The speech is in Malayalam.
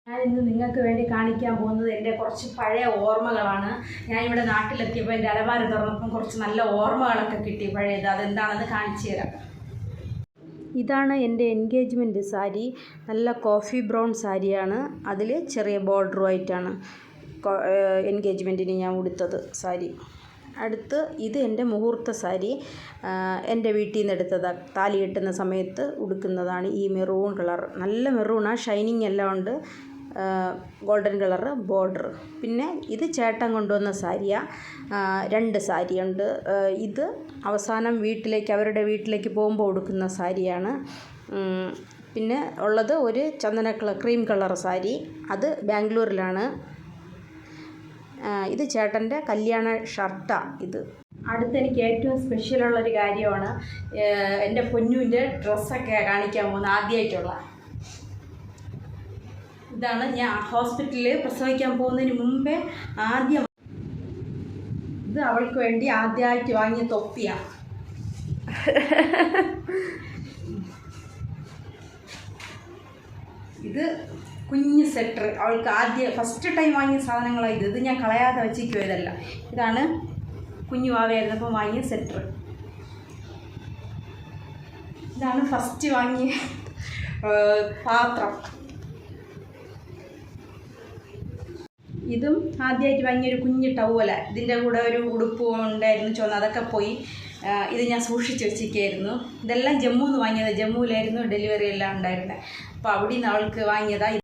ഞാനിന്ന് നിങ്ങൾക്ക് വേണ്ടി കാണിക്കാൻ പോകുന്നത് എൻ്റെ കുറച്ച് പഴയ ഓർമ്മകളാണ്. ഞാനിവിടെ നാട്ടിലെത്തിയപ്പോൾ എൻ്റെ അലമാര തുറന്നപ്പം കുറച്ച് നല്ല ഓർമ്മകളൊക്കെ കിട്ടി പഴയത്. അതെന്താണെന്ന് കാണിച്ചു തരാം. ഇതാണ് എൻ്റെ എൻഗേജ്മെൻറ്റ് സാരി. നല്ല കോഫി ബ്രൗൺ സാരിയാണ്. അതിൽ ചെറിയ ബോർഡറുമായിട്ടാണ് എൻഗേജ്മെൻറ്റിന് ഞാൻ ഉടുത്തത് സാരി. അടുത്ത് ഇത് എൻ്റെ മുഹൂർത്ത സാരി. എൻ്റെ വീട്ടിൽ നിന്ന് എടുത്തതാണ്. താലി കെട്ടുന്ന സമയത്ത് ഉടുക്കുന്നതാണ്. ഈ മെറൂൺ കളർ, നല്ല മെറൂണാണ്, ഷൈനിങ് എല്ലാം ഉണ്ട്, ഗോൾഡൻ കളർ ബോർഡർ. പിന്നെ ഇത് ചേട്ടൻ കൊണ്ടുവന്ന സാരിയാണ്. 2 സാരിയുണ്ട്. ഇത് അവസാനം അവരുടെ വീട്ടിലേക്ക് പോകുമ്പോൾ ഉടുക്കുന്ന സാരിയാണ്. പിന്നെ ഉള്ളത് ഒരു ക്രീം കളർ സാരി, അത് ബാംഗ്ലൂരിലാണ്. ഇത് ചേട്ടൻ്റെ കല്യാണ ഷർട്ടാണ് ഇത്. അടുത്ത് എനിക്ക് ഏറ്റവും സ്പെഷ്യലുള്ളൊരു കാര്യമാണ് എൻ്റെ പൊന്നുവിൻ്റെ ഡ്രസ്സൊക്കെ കാണിക്കാൻ പോകുന്നത്. ആദ്യമായിട്ടുള്ള ഇതാണ്. ഞാൻ ഹോസ്പിറ്റലിൽ പ്രസവിക്കാൻ പോകുന്നതിന് മുമ്പേ ഇത് അവൾക്ക് വേണ്ടി ആദ്യമായിട്ട് വാങ്ങിയ തൊപ്പിയാണ്. ഇത് കുഞ്ഞ് സെറ്റർ, അവൾക്ക് ഫസ്റ്റ് ടൈം വാങ്ങിയ സാധനങ്ങളാണ് ഇത് ഞാൻ കളയാതെ വെച്ചിരിക്കും. ഇതാണ് കുഞ്ഞു വാവയായിരുന്നപ്പോൾ വാങ്ങിയ സെറ്റർ. ഇതാണ് ഫസ്റ്റ് വാങ്ങിയ പാത്രം. ഇതും ആദ്യമായിട്ട് വാങ്ങിയൊരു കുഞ്ഞ് ടവല. ഇതിൻ്റെ കൂടെ ഒരു ഉടുപ്പ് ഉണ്ടായിരുന്നു ചുവന്ന, അതൊക്കെ പോയി. ഇത് ഞാൻ സൂക്ഷിച്ച് വെച്ചിരിക്കുകയായിരുന്നു. ഇതെല്ലാം ജമ്മുന്ന് വാങ്ങിയത്. ജമ്മുവിലായിരുന്നു ഡെലിവറി എല്ലാം ഉണ്ടായിരുന്നത്. അപ്പോൾ അവിടെ നിന്ന് അവൾക്ക് വാങ്ങിയതാണ്.